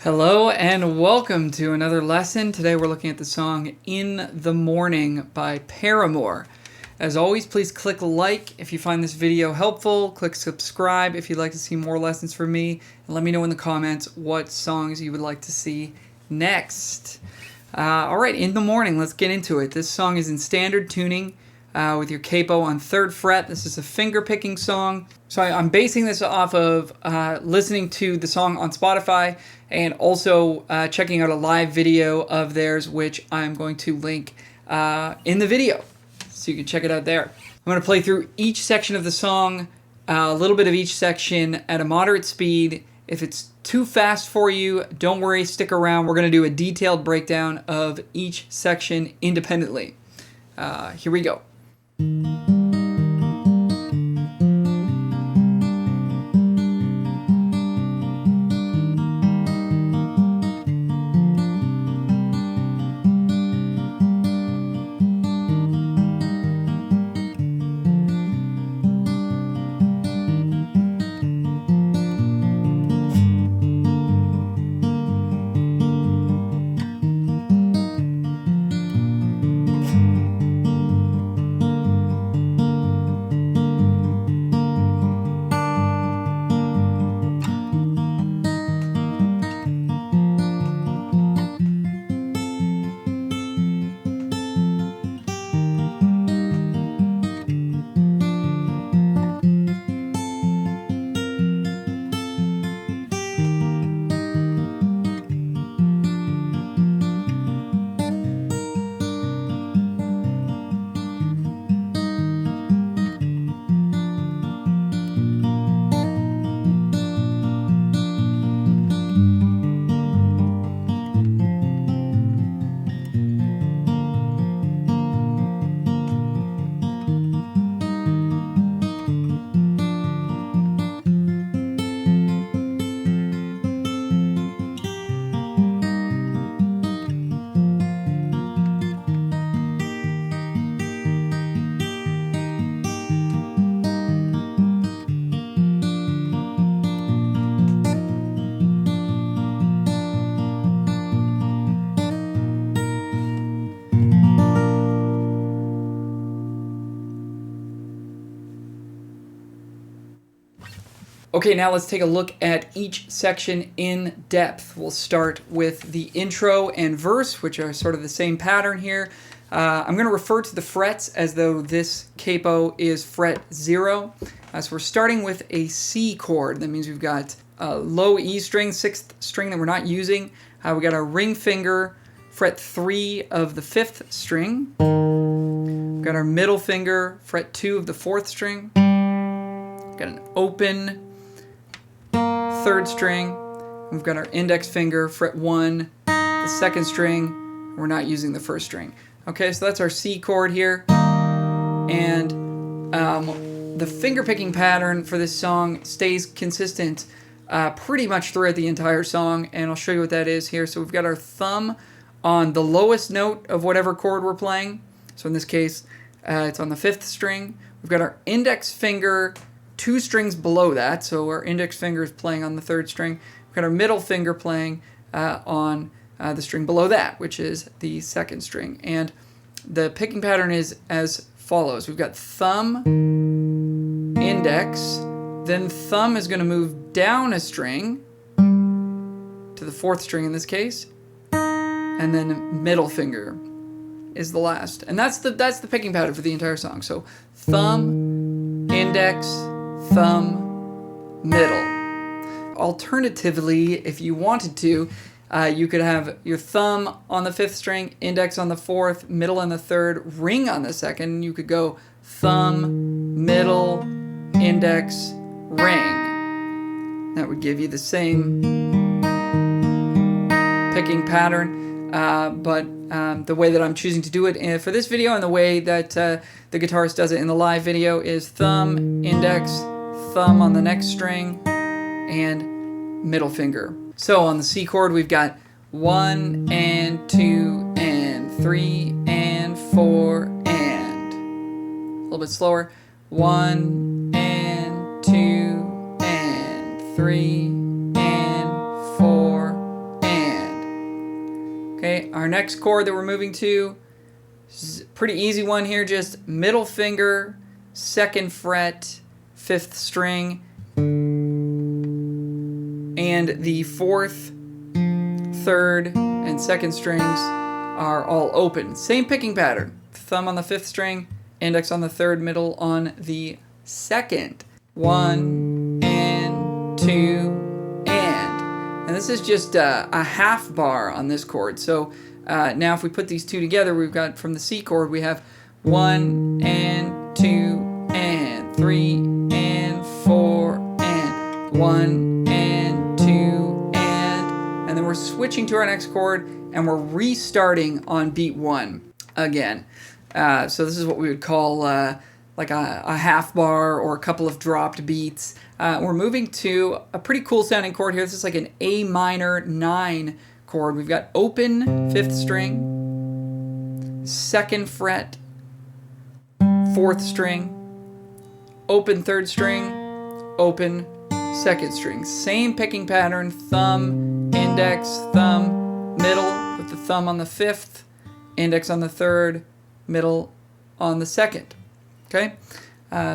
Hello and welcome to another lesson. Today we're looking at the song In the Morning by Paramore. As always, please click like if you find this video helpful, click subscribe if you'd like to see more lessons from me, and let me know in the comments what songs you would like to see next. Alright, In the Morning, let's get into it. This song is in standard tuning with your capo on 3rd fret. This is a finger picking song. So I'm basing this off of listening to the song on Spotify and also checking out a live video of theirs, which I'm going to link in the video, so you can check it out there. I'm going to play through each section of the song, a little bit of each section at a moderate speed. If it's too fast for you, don't worry, stick around. We're going to do a detailed breakdown of each section independently. Here we go. Okay, now let's take a look at each section in depth. We'll start with the intro and verse, which are sort of the same pattern here. I'm going to refer to the frets as though this capo is fret 0. So we're starting with a C chord. That means we've got a low E string, 6th string that we're not using. We got our ring finger, fret 3 of the 5th string. We've got our middle finger, fret 2 of the 4th string. We've got an open 3rd string. We've got our index finger, fret 1, the 2nd string. We're not using the 1st string. Okay, so that's our C chord here. And the finger picking pattern for this song stays consistent pretty much throughout the entire song, and I'll show you what that is here. So we've got our thumb on the lowest note of whatever chord we're playing. So in this case, it's on the 5th string. We've got our index finger 2 strings below that, so our index finger is playing on the 3rd string. We've got our middle finger playing on the string below that, which is the 2nd string. And the picking pattern is as follows. We've got thumb, index, then thumb is going to move down a string to the 4th string in this case, and then middle finger is the last. And that's the picking pattern for the entire song. So thumb, index, thumb, middle. Alternatively, if you wanted to, you could have your thumb on the 5th string, index on the 4th, middle on the 3rd, ring on the 2nd. You could go thumb, middle, index, ring. That would give you the same picking pattern, but the way that I'm choosing to do it for this video and the way that the guitarist does it in the live video is thumb, index, thumb on the next string, and middle finger. So on the C chord, we've got 1 and 2 and 3 and 4 and. A little bit slower. 1 and 2 and 3 and 4 Okay, our next chord that we're moving to is a pretty easy one here, just middle finger, 2nd fret, 5th string, and the 4th, 3rd, and 2nd strings are all open. Same picking pattern. Thumb on the 5th string, index on the 3rd, middle on the 2nd. 1 and 2 and this is just a half bar on this chord. So now if we put these two together, we've got from the C chord, we have 1 and 2 and 3 and 4 and 1 and 2 and then we're switching to our next chord and we're restarting on beat 1 again. So this is what we would call like a half bar or a couple of dropped beats. We're moving to a pretty cool sounding chord here. This is like an A minor 9 chord. We've got open 5th string, 2nd fret, 4th string, open 3rd string, open 2nd string. Same picking pattern, thumb, index, thumb, middle with the thumb on the 5th, index on the 3rd, middle on the 2nd. Okay,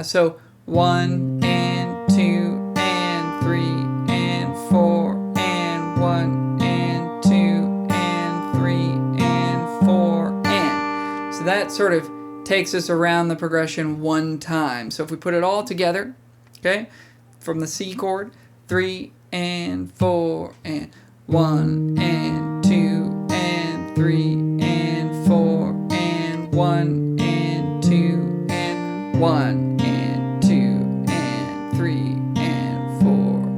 so 1 and 2 and 3 and 4 and 1 and 2 and 3 and 4 and. So that sort of takes us around the progression one time. So if we put it all together, okay, from the C chord, 3 and 4 and 1 and 2 and 3 and 4 and 1 and 2 1 and 2 and 3 and 4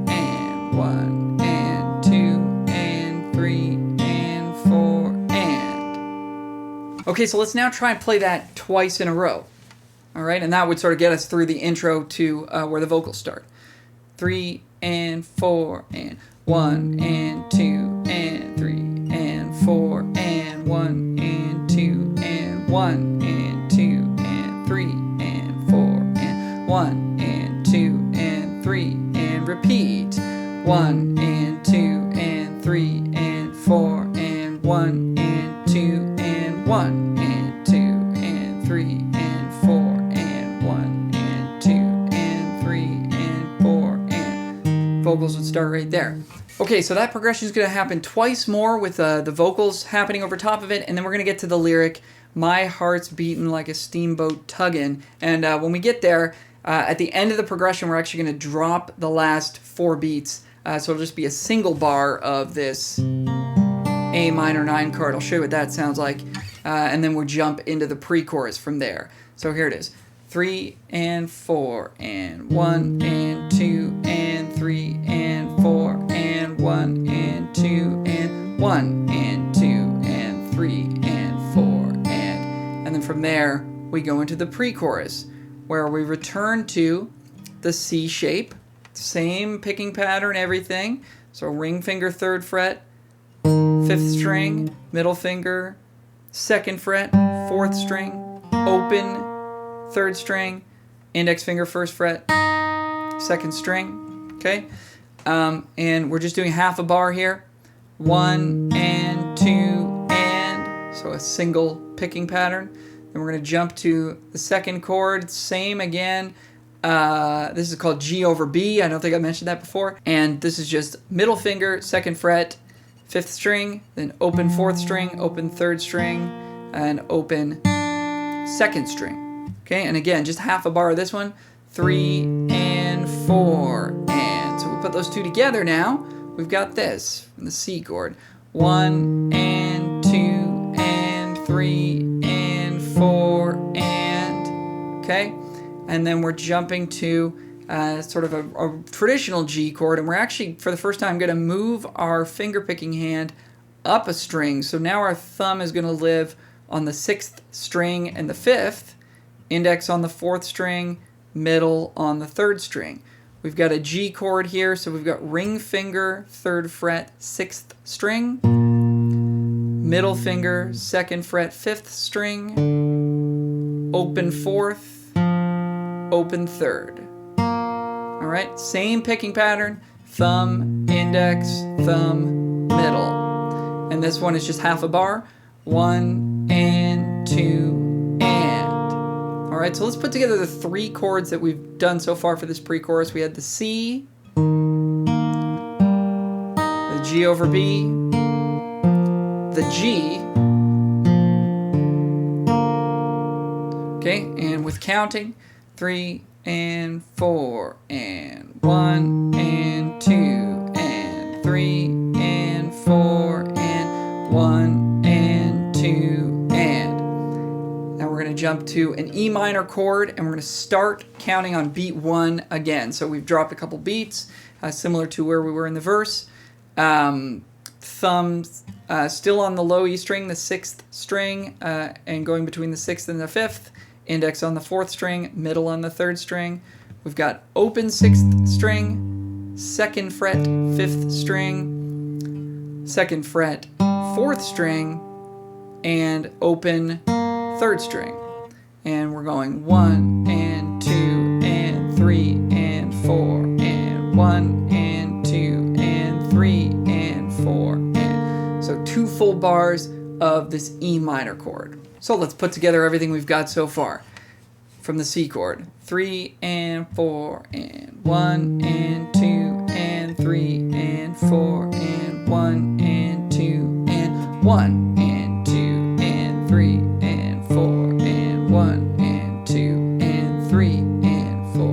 and 1 and 2 and 3 and 4 and. Okay, so let's now try and play that twice in a row. All right, and that would sort of get us through the intro to where the vocals start. 3 and 4 and 1 and 2 and 3 and 4 and 1 and 2 and 1 and 2 and 3 and 4 and 1 and 2 and 3 and repeat. 1 and 2 and 3 and 4 and 1 and 2 and 1 and 2 and 3 and 4 and 1 and 2 and 3 and 4 and vocals would start right there. Okay, so that progression is going to happen twice more with the vocals happening over top of it, and then we're going to get to the lyric, my heart's beating like a steamboat tugging. And when we get there, at the end of the progression, we're actually going to drop the last 4 beats. So it'll just be a single bar of this A minor 9 chord. I'll show you what that sounds like. And then we'll jump into the pre-chorus from there. So here it is. 3 and 4 and 1 and 2 and 3 and 4 and 1 and 2 and 1 and 2 and 3 and 4 and then from there we go into the pre-chorus where we return to the C shape, same picking pattern, everything. So ring finger 3rd fret, 5th string, middle finger, 2nd fret, 4th string, open 3rd string, index finger 1st fret, 2nd string, okay? And we're just doing half a bar here. 1 and 2 and, so a single picking pattern. Then we're going to jump to the 2nd chord, same again. This is called G over B. I don't think I mentioned that before. And this is just middle finger, 2nd fret, 5th string, then open 4th string, open 3rd string, and open 2nd string. Okay, and again, just half a bar of this one. 3 and 4 and. So we put those two together now. We've got this from the C chord. 1 and 2 and 3 and 4 and. Okay, and then we're jumping to sort of a traditional G chord, and we're actually, for the first time, going to move our finger picking hand up a string. So now our thumb is going to live on the 6th string and the 5th, index on the 4th string, middle on the 3rd string. We've got a G chord here, so we've got ring finger, 3rd fret, 6th string, middle finger, 2nd fret, 5th string, open 4th, open 3rd. All right, same picking pattern, thumb, index, thumb, middle. and this one is just half a bar. 1 and 2 and. All right, so let's put together the 3 chords that we've done so far for this pre-chorus. We had the C, the G over B, the G. Okay, and with counting, 3 and 4 and 1 and 2 and 3 and 4 and 1 and 2 and. Now we're going to jump to an E minor chord, and we're going to start counting on beat 1 again. So we've dropped a couple beats, similar to where we were in the verse. Thumb still on the low E string, the 6th string, and going between the 6th and the 5th. Index on the 4th string, middle on the 3rd string. We've got open 6th string, 2nd fret 5th string, 2nd fret 4th string, and open 3rd string. And we're going 1 and 2 and 3 and 4 and 1 and 2 and 3 and 4 and. So 2 full bars of this E minor chord. So let's put together everything we've got so far. From the C chord, 3 and 4 and 1 and 2 and 3 and 4 and 1 and 2 and 1 and 2 and 3 and 4 and 1 and 2 and 3 and 4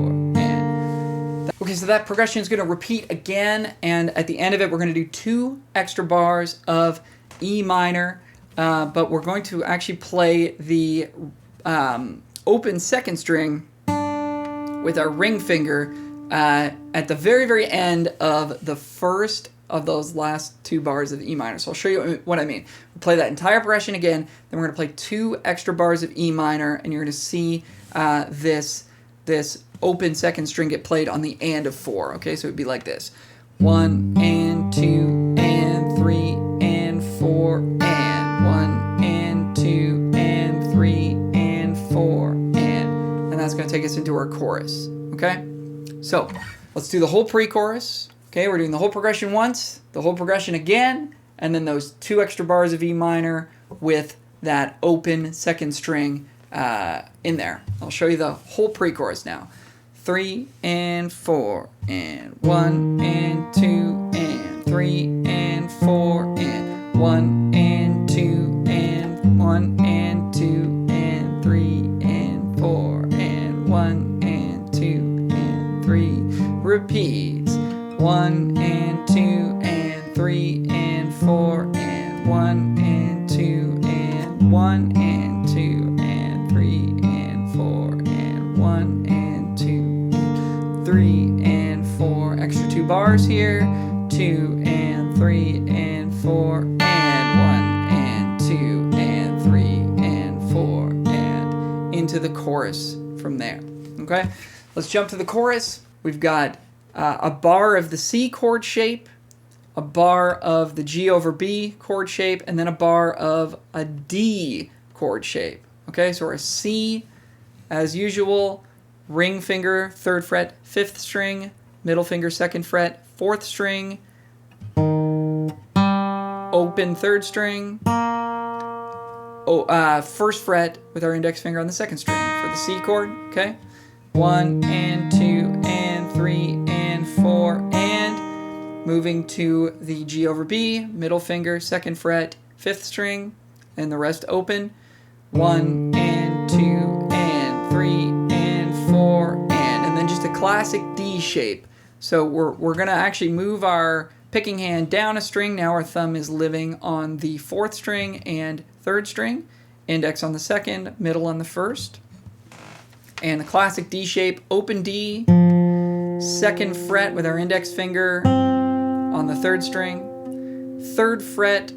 and. Okay, so that progression is going to repeat again, and at the end of it, we're going to do 2 extra bars of E minor. But we're going to actually play the open 2nd string with our ring finger at the very, very end of the first of those last 2 bars of E minor. So I'll show you what I mean. We'll play that entire progression again, then we're going to play 2 extra bars of E minor, and you're going to see this open 2nd string get played on the and of 4. Okay, so it'd be like this. 1 and 2 and 3 and 4 and 1 and 2 and 3 and 4 and that's going to take us into our chorus. Okay, so let's do the whole pre-chorus. Okay, we're doing the whole progression once, the whole progression again, and then those 2 extra bars of E minor with that open 2nd string in there. I'll show you the whole pre-chorus now. 3 and 4 and 1 and 2 and 3 and 4 and 1 and 2 and 1 and 2 and 3 and 4 and 1 and 2 and 3 repeats. 1 and 2 and 3 and 4 and 1 and 2 and 1 and 2 and 3 and 4 and 1 and 2 and 3 and 4. Extra 2 bars here. 2 and 3 and 4 and 1 and 2 and 3 and 4 and into the chorus from there. Okay, let's jump to the chorus. We've got a bar of the C chord shape, a bar of the G over B chord shape, and then a bar of a D chord shape. Okay, so our C, as usual, ring finger, 3rd fret, 5th string, middle finger, 2nd fret, 4th string, open 3rd string, 1st fret with our index finger on the 2nd string for the C chord. Okay, 1 and 2 and 3 and 4 and moving to the G over B, middle finger, 2nd fret, 5th string, and the rest open. 1 and 2 and 3 and 4 and then just a classic D shape. So we're going to actually move our picking hand down a string. Now our thumb is living on the 4th string and 3rd string, index on the 2nd, middle on the 1st. And the classic D shape, open D, 2nd fret with our index finger on the 3rd string, 3rd fret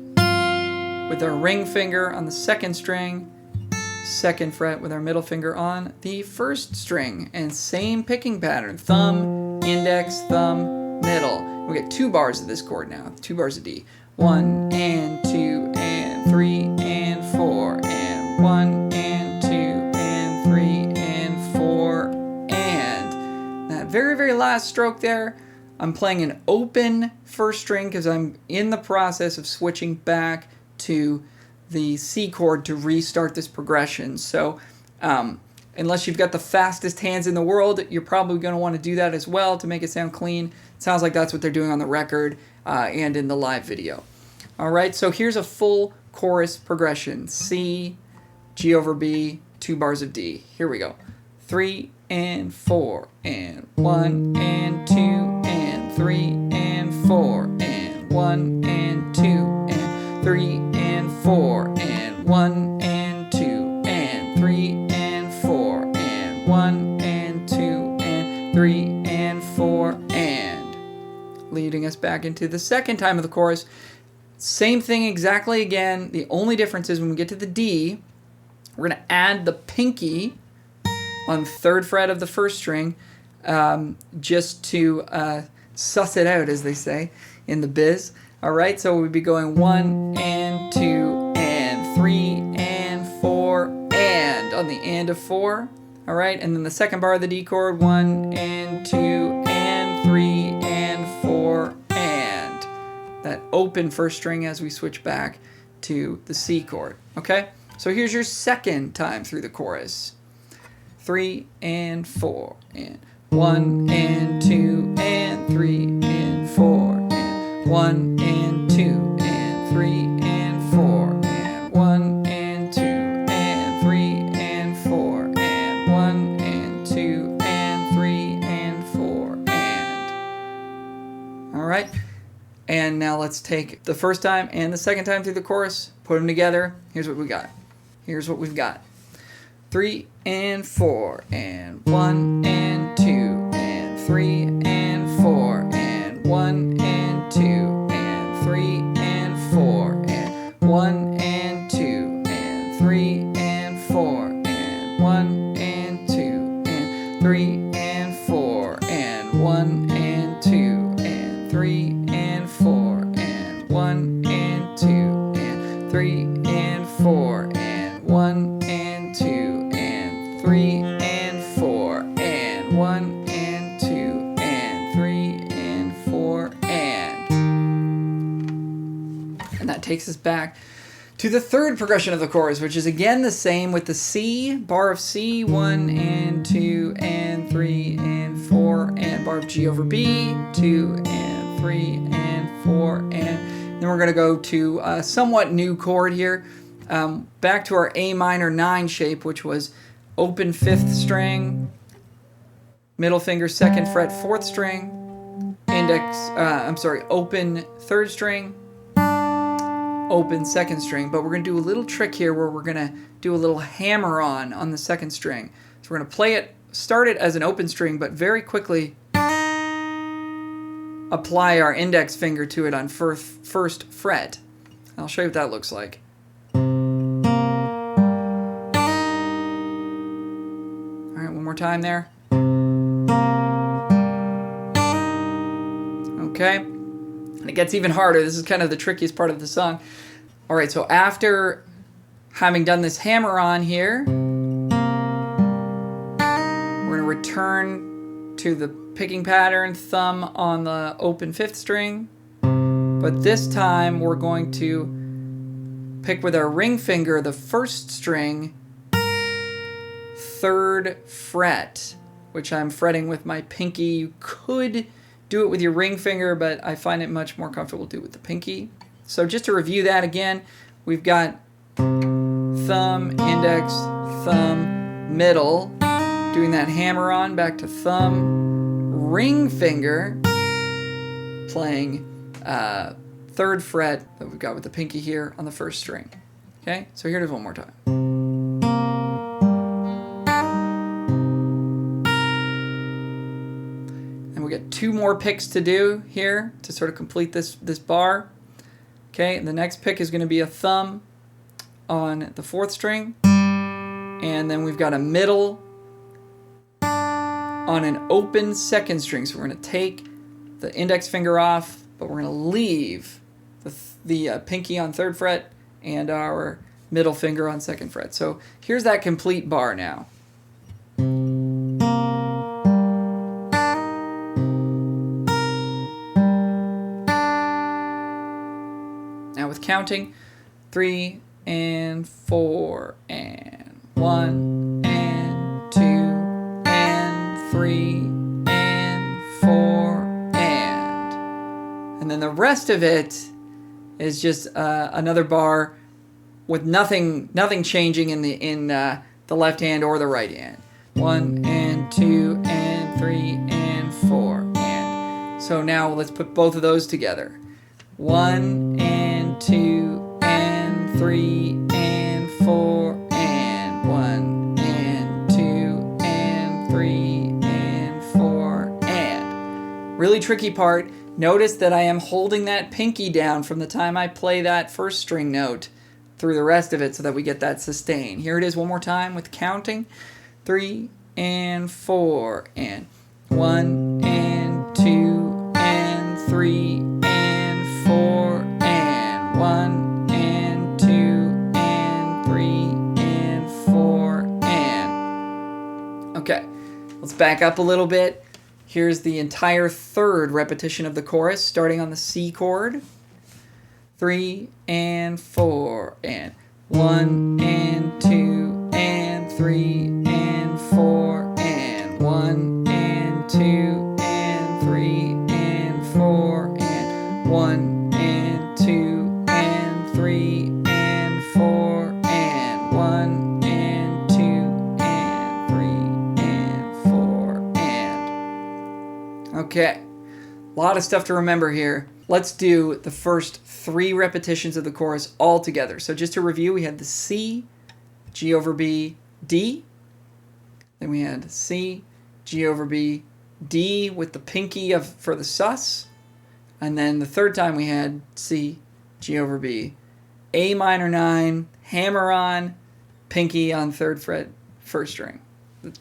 with our ring finger on the 2nd string, 2nd fret with our middle finger on the 1st string, and same picking pattern, thumb, index, thumb, middle. We get 2 bars of this chord now, 2 bars of D. 1 and 2 and 3 and 4 and 1 and 2 and 3 and 4 and that very, very last stroke there, I'm playing an open first string because I'm in the process of switching back to the C chord to restart this progression. So unless you've got the fastest hands in the world, you're probably going to want to do that as well to make it sound clean. It sounds like that's what they're doing on the record and in the live video. All right, so here's a full chorus progression. C, G over B, 2 bars of D. Here we go. 3 and 4 and 1 and 2 and 3 and 4 and 1 and 2 and 3 and 4 and 1 and 2 and 3 and 4 and 1 and 2 and 3 and 4 and leading us back into the second time of the chorus. Same thing exactly again. The only difference is when we get to the D, we're going to add the pinky on 3rd fret of the first string just to suss it out, as they say in the biz. All right, so we'd be going 1 and 2 and 3 and 4 and on the and of 4. All right, and then the second bar of the D chord, 1 and 2 and 3 and 4 and that open first string as we switch back to the C chord. Okay, so here's your second time through the chorus. 3 and 4 and 1 and 2 and 3 and 4 and 1 and 2 and 3 and 4 and 1 and 2 and 3 and 4 and 1 and 2 and 3 and 4 and. All right, and now let's take the first time and the second time through the chorus, put them together. Here's what we got. Here's what we've got. 3 and 4 and 1 and 2 and 3 and 4 and 1 and 2 and 3 and 4 and 1 and 2 and 3 and 4 and 1 and 2 and 3 and 4 and 1 and 2 and 3 and 4 and 1 and 2 and 3 and 4 and 1 and 2 and 3 and 4 and 1 and 2 and 3 and 4 and that takes us back to the third progression of the chorus, which is again the same with the C, bar of C, 1 and 2 and 3 and 4 and bar of G over B, 2 and 3 and 4 and then we're going to go to a somewhat new chord here, back to our A minor 9 shape, which was open 5th string, middle finger 2nd fret 4th string, open 3rd string, open 2nd string. But we're going to do a little trick here where we're going to do a little hammer on the 2nd string. So we're going to play it, start it as an open string, but very quickly apply our index finger to it on first fret. I'll show you what that looks like. One more time there. Okay, and it gets even harder. This is kind of the trickiest part of the song. All right, so after having done this hammer on here, we're going to return to the picking pattern, thumb on the open 5th string, but this time we're going to pick with our ring finger the 1st string, 3rd fret, which I'm fretting with my pinky. You could do it with your ring finger, but I find it much more comfortable to do it with the pinky. So just to review that again, we've got thumb, index, thumb, middle, doing that hammer on, back to thumb, ring finger, playing 3rd fret that we've got with the pinky here on the 1st string. Okay, so here it is one more time. We got 2 more picks to do here to sort of complete this bar. Okay, and the next pick is going to be a thumb on the 4th string, and then we've got a middle on an open 2nd string. So we're going to take the index finger off, but we're going to leave the pinky on 3rd fret and our middle finger on 2nd fret. So here's that complete bar now. Now with counting, 3 and 4 and 1 and 2 and 3 and 4 and then the rest of it is just another bar with nothing changing in the left hand or the right hand. 1 and 2 and 3 and 4 and. So now let's put both of those together. 1 and 2 and 3 and 4 and 1 and 2 and 3 and 4 and. Really tricky part. Notice that I am holding that pinky down from the time I play that first string note through the rest of it so that we get that sustain. Here it is one more time with counting. 3 and 4 and 1 and 2 and 3 and 4 and 1 and 2 and 3 and 4 and. Okay, let's back up a little bit. Here's the entire third repetition of the chorus, starting on the C chord. 3 and 4 and 1 and 2 and 3 and 4 and 1 and 2 and 3 and 4 and 1 and 2 and 3 and 4 and 1 and 2 and 3 and 4 and. Okay, a lot of stuff to remember here. Let's do the first 3 repetitions of the chorus all together. So just to review, we had the C, G over B, D. Then we had C, G over B, D with the pinky for the sus. And then the third time we had C, G over B, A minor 9, hammer on, pinky on 3rd fret, 1st string.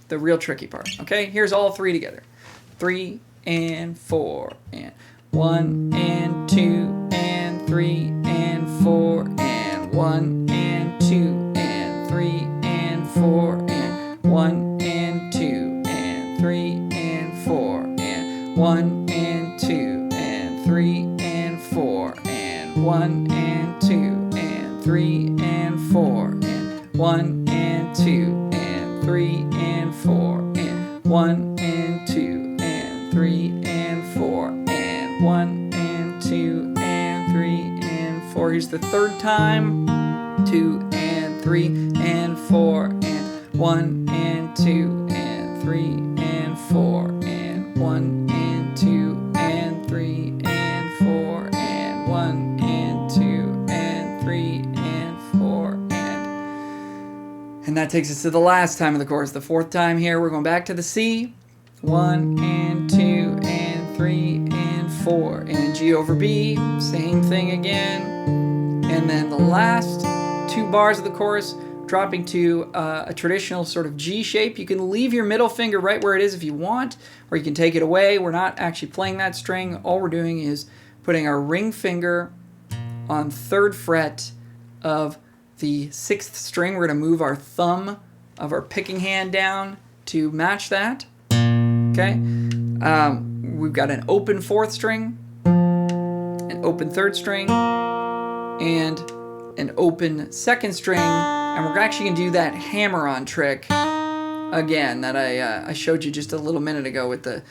The real tricky part. Okay, here's all 3 together. 3 and 4 and 1 and 2 and 3 and 4 and 1 and 2 and 3 and 4 and 1 and 2 and 3 and 4 and 1 and 2 and 3 and 4 and 1 and 2 and 3 and 4 and 1 and 2 and 3 and 4 and 1 and 2 and 3 and 4 and 1 and 2 and 3 and 4. Here's the third time. 2 and 3 and 4 and 1 and 2 and 3 and 4 and 1 and 2 and 3 and 4 and 1 and 2 and 3 and 4 and that takes us to the last time of the chorus, the 4th time here. We're going back to the C. 1 and 2 and 3 and 4 and G over B, same thing again. And then the last 2 bars of the chorus dropping to a traditional sort of G shape. You can leave your middle finger right where it is if you want, or you can take it away. We're not actually playing that string. All we're doing is putting our ring finger on 3rd fret of the 6th string. We're going to move our thumb of our picking hand down to match that. Okay, we've got an open 4th string, an open 3rd string, and an open 2nd string, and we're actually going to do that hammer-on trick again that I showed you just a little minute ago with the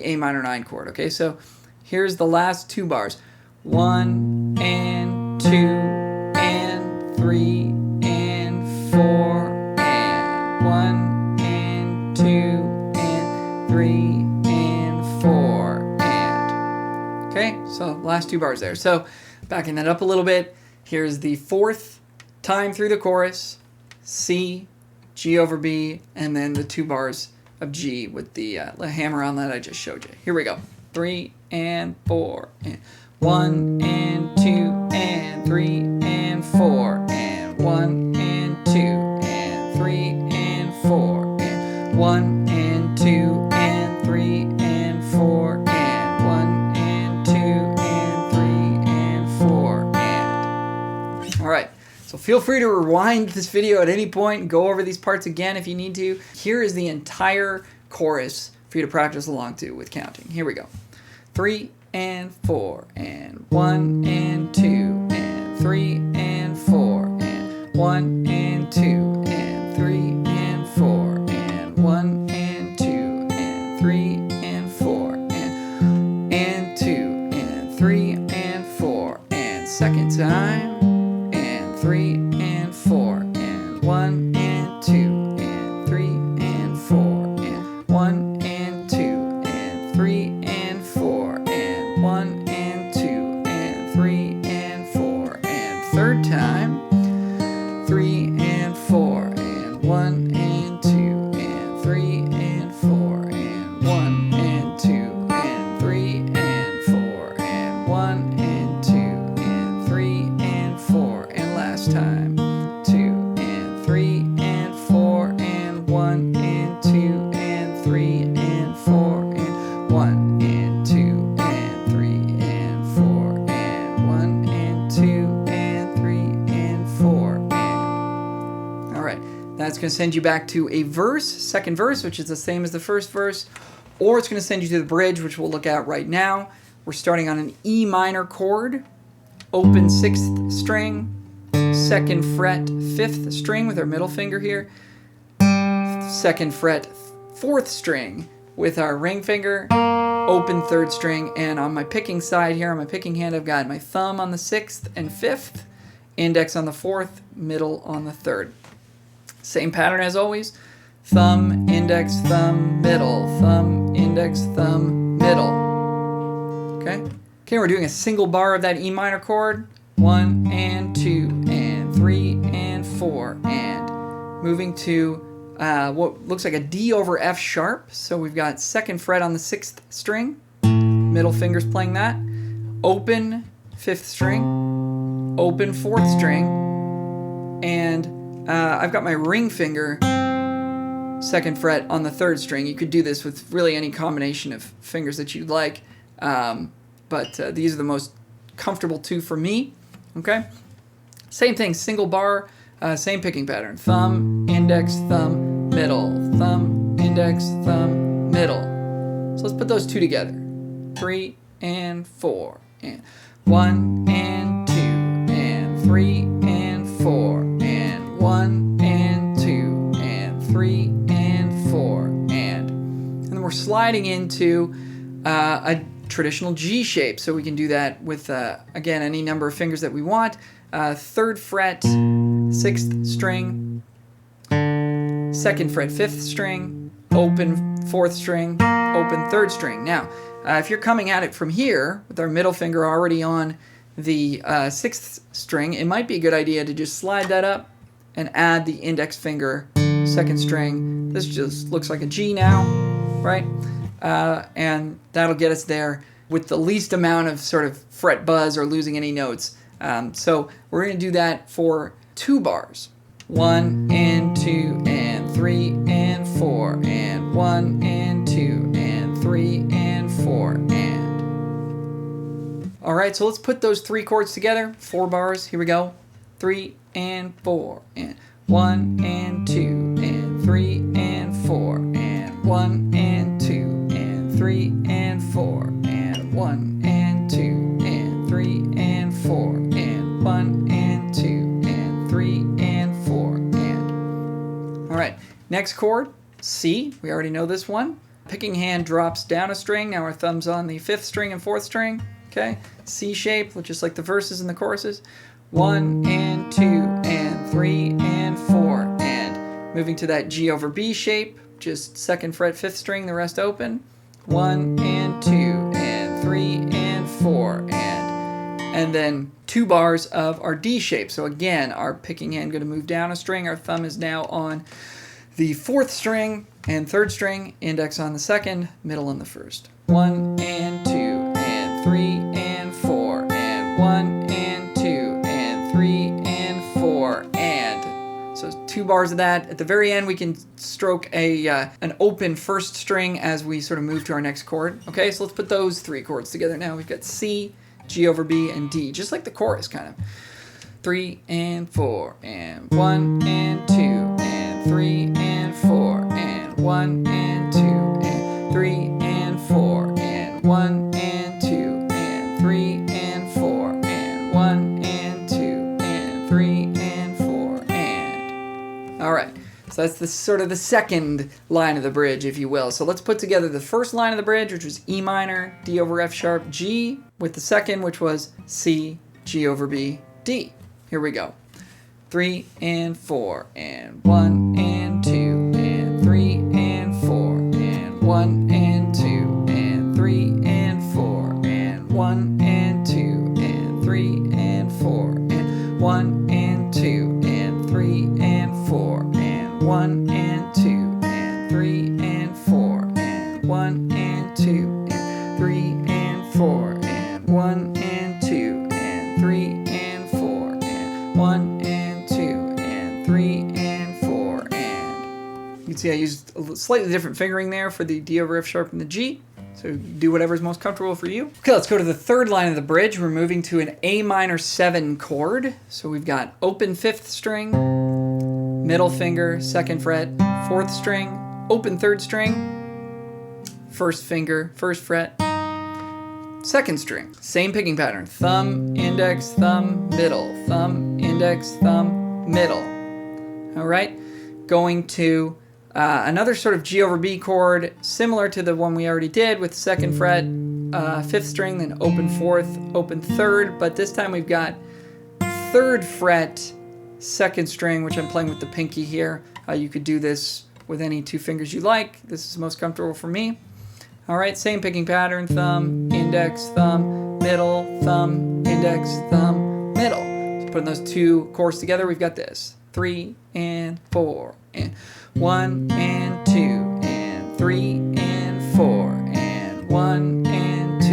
A minor 9 chord. Okay, so here's the last 2 bars: 1 and 2 and 3 and 4 and 1 and 2. 3 and 4 and. Okay, so last 2 bars there. So backing that up a little bit, here's the 4th time through the chorus: C, G over B, and then the 2 bars of G with the hammer on that I just showed you. Here we go. 3 and 4 and 1 and 2 and 3 and 4 and 1 and 2 and 3 and 4 and 1 and 2 and 3 and 4 and 1 and 2 and 3 and 4 and. All right, so feel free to rewind this video at any point and go over these parts again if you need to. Here is the entire chorus for you to practice along to with counting. Here we go. 3 and 4, and 1 and 2, and 3 and 4, and 1 and 2, and 3 and 4, and 1 and 2, and 3 and 4, and 2 and 3 and 4, and second time, and 3 and 4, and 1 and 2, and 3 and 4, and 1 and 2, and 3 and 4, and 1 and 2, and 3 and 4, and third time, 3 and 4, and 1 and 2, and 3 and 4, and 1 and 2, and 3 and 4, and 1 and 2, and 3 and 4, and last time, 2 and 3 and 4, and 1 and 2, and 3 and 4, and 1 and 2, and 3 and 4, and 1 and 2, and 3 and 4, and... All right, that's going to send you back to a verse, second verse, which is the same as the first verse, or it's going to send you to the bridge, which we'll look at right now. We're starting on an E minor chord, open 6th string, 2nd fret 5th string with our middle finger here, 2nd fret 4th string with our ring finger, open 3rd string, and on my picking side here, on my picking hand, I've got my thumb on the 6th and 5th, index on the 4th, middle on the 3rd. Same pattern as always, thumb, index, thumb, middle, thumb, index, thumb, middle. Okay? Okay, we're doing a single bar of that E minor chord, 1 and 2 and 3 and 4, and moving to what looks like a D over F sharp. So we've got 2nd fret on the 6th string, middle finger's playing that, open 5th string, open 4th string, and I've got my ring finger 2nd fret on the 3rd string. You could do this with really any combination of fingers that you'd like, but these are the most comfortable two for me. Okay, same thing, single bar, same picking pattern, thumb, index, thumb, middle, thumb, index, thumb, middle. So let's put those two together, 3 and 4, and 1 and 2, and 3 and 4, and 1 and 2, and 3 and 4, and then we're sliding into a traditional G shape, so we can do that with, again, any number of fingers that we want. 3rd fret, 6th string, 2nd fret, 5th string, open 4th string, open 3rd string. Now, if you're coming at it from here, with our middle finger already on the 6th string, it might be a good idea to just slide that up and add the index finger, 2nd string. This just looks like a G now, right? And that'll get us there with the least amount of sort of fret buzz or losing any notes. So we're going to do that for 2 bars. 1 and 2 and 3 and 4 and 1 and 2 and 3 and 4 and... All right, so let's put those 3 chords together. 4 bars, here we go. 3 and 4 and 1 and 2 and 3 and 4 and 1 and 2 and 3 and 4 and 1 and 2 and 3 and 4 and 1 and 2 and 3 and 4 and... All right, next chord, C. We already know this one. Picking hand drops down a string. Now our thumb's on the 5th string and 4th string. Okay, C shape, just like the verses and the choruses. 1 and 2 and 3 and 4 and moving to that G over B shape, just 2nd fret 5th string, the rest open. 1 and 2 and 3 and 4 and then 2 bars of our D shape. So again, our picking hand going to move down a string. Our thumb is now on the 4th string and 3rd string, index on the 2nd, middle on the 1st. 1 and 2 and 3 and 4 and 1 and 2 and 3 and 4 and... So 2 bars of that. At the very end, we can stroke an open 1st string as we sort of move to our next chord. Okay, so let's put those 3 chords together now. We've got C, G over B, and D, just like the chorus, kind of. 3 and 4 and 1 and 2 and 3 and 4 and 1 and 2 and 3 and 4 and 1 and 2 So that's the sort of the second line of the bridge, if you will. So let's put together the first line of the bridge, which was E minor, D over F sharp, G, with the second, which was C, G over B, D. Here we go. 3 and 4 and 1 and 2 and 3 and 4 and 1 and 2 and 3 and 4 and 1 and 2 and 3 and 4 and 1 and 2 and 3 and 4 and 1 and 2 and 3 and 4 and 1 and 2 and 3 and 4 and 1 and 2 and 3 and 4 and 1 and 2 and 3 and 4 and you can see I used a slightly different fingering there for the D over F sharp and the G. So do whatever is most comfortable for you. Okay, let's go to the third line of the bridge. We're moving to an A minor 7 chord. So we've got open 5th string, middle finger, 2nd fret, 4th string, open 3rd string, 1st finger, 1st fret, 2nd string. Same picking pattern. Thumb, index, thumb, middle, thumb, index, thumb, middle. All right, going to another sort of G over B chord, similar to the one we already did with 2nd fret, 5th string, then open 4th, open 3rd, but this time we've got 3rd fret, 2nd string, which I'm playing with the pinky here. You could do this with any 2 fingers you like. This is most comfortable for me. All right, same picking pattern, thumb, index, thumb, middle, thumb, index, thumb, middle. So putting those 2 chords together, we've got this. 3 and 4 and 1 and 2 and 3 and 4 and 1 and 2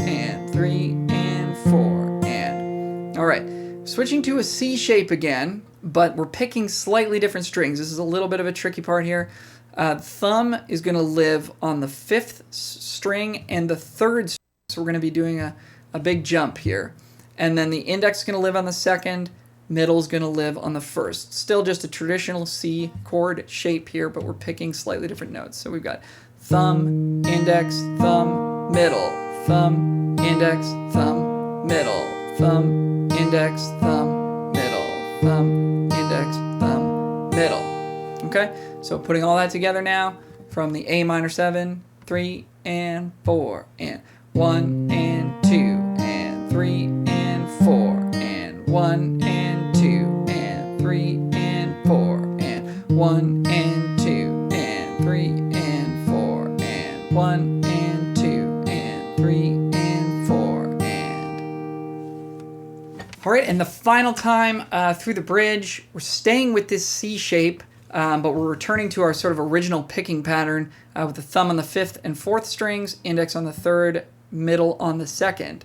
and 3 and 4 and... All right, switching to a C shape again, but we're picking slightly different strings. This is a little bit of a tricky part here. Thumb is going to live on the 5th string and the 3rd string, so we're going to be doing a big jump here. And then the index is going to live on the 2nd, middle is going to live on the 1st. Still just a traditional C chord shape here, but we're picking slightly different notes. So we've got thumb, index, thumb, middle, thumb, index, thumb, middle, thumb, index, thumb, middle, thumb, index, thumb, middle. Okay, so putting all that together now from the A minor 7, 3 and 4 and 1 and 2 and 3 and 4 and 1 and 2 and 3 and 4 and 1 and 2 and 3 and 4 and 1 and 2 and 3 and 4 and... All right, and the final time through the bridge, we're staying with this C shape, but we're returning to our sort of original picking pattern with the thumb on the 5th and 4th strings, index on the 3rd, middle on the 2nd.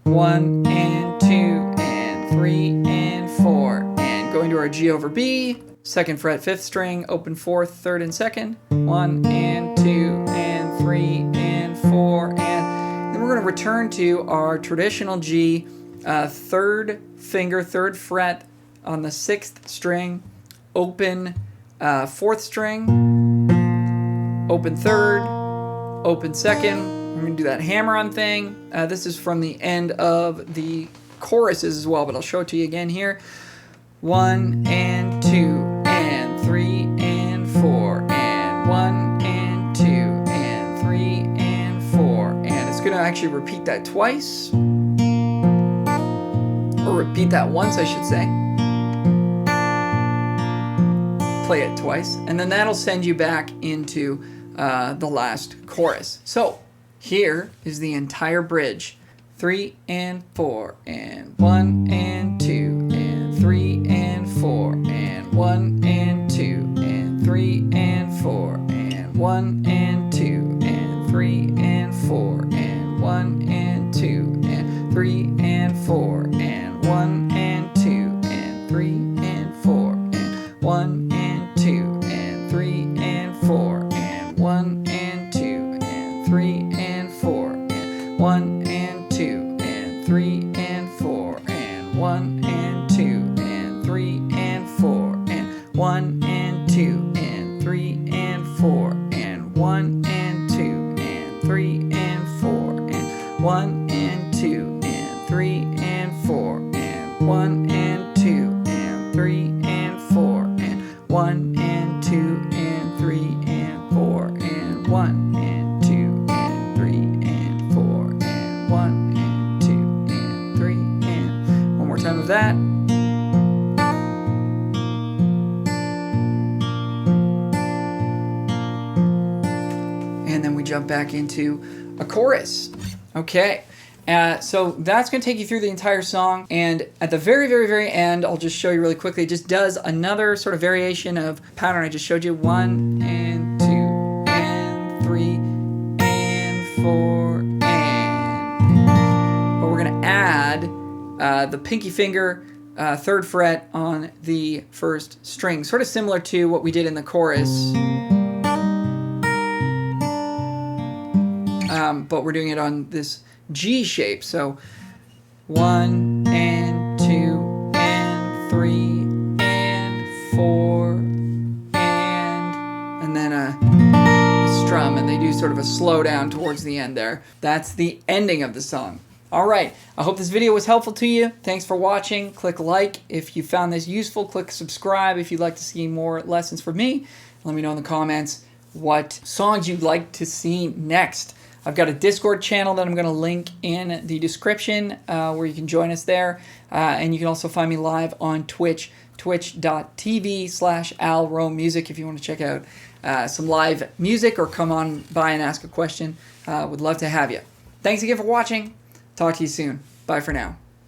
1 and 2 and 3 and 4 and going to our G over B, 2nd fret, 5th string, open 4th, 3rd and 2nd. 1 and 2 and 3 and 4 and then we're going to return to our traditional G, 3rd finger, 3rd fret on the 6th string, open 4th string, open 3rd, open 2nd. We're going to do that hammer-on thing. This is from the end of the choruses as well, but I'll show it to you again here. 1 and 2 and 3 and 4 and 1 and 2 and 3 and 4. And it's going to actually repeat that twice. Or repeat that once, I should say. Play it twice. And then that'll send you back into the last chorus. So here is the entire bridge. 3 and 4 and 1 and 2 and 3 and 4 and 1 and 2 and 3 and 4 and 1 and 2 and 3 and 4 and 1 and 2 and 3 and 4 and 1 and 2 and 3 and 4 and 1 and 2 and 3 and 4 and 1 and 2 and 3 and 4 and 1 and 2 and 3 and 4 and 1 and 2 and 3 and 4 and 1 and 2 and 3 and 4 and 1 and 2 and 3 and 4 and 1 and 2 and 3 and 4 and 1 and 2 and 3 and 4 and 1 and time of that. And then we jump back into a chorus. Okay. So that's going to take you through the entire song, and at the very, very, very end, I'll just show you really quickly. It just does another sort of variation of pattern I just showed you. 1 and 2 and 3 and 4 and. But we're going to add the pinky finger, 3rd fret on the 1st string, sort of similar to what we did in the chorus. But we're doing it on this G shape. So 1 and 2 and 3 and 4 and then a strum, and they do sort of a slowdown towards the end there. That's the ending of the song. All right, I hope this video was helpful to you. Thanks for watching. Click like if you found this useful. Click subscribe if you'd like to see more lessons from me. Let me know in the comments what songs you'd like to see next. I've got a Discord channel that I'm going to link in the description where you can join us there. And you can also find me live on Twitch, twitch.tv/alromemusic if you want to check out some live music or come on by and ask a question. Would love to have you. Thanks again for watching. Talk to you soon. Bye for now.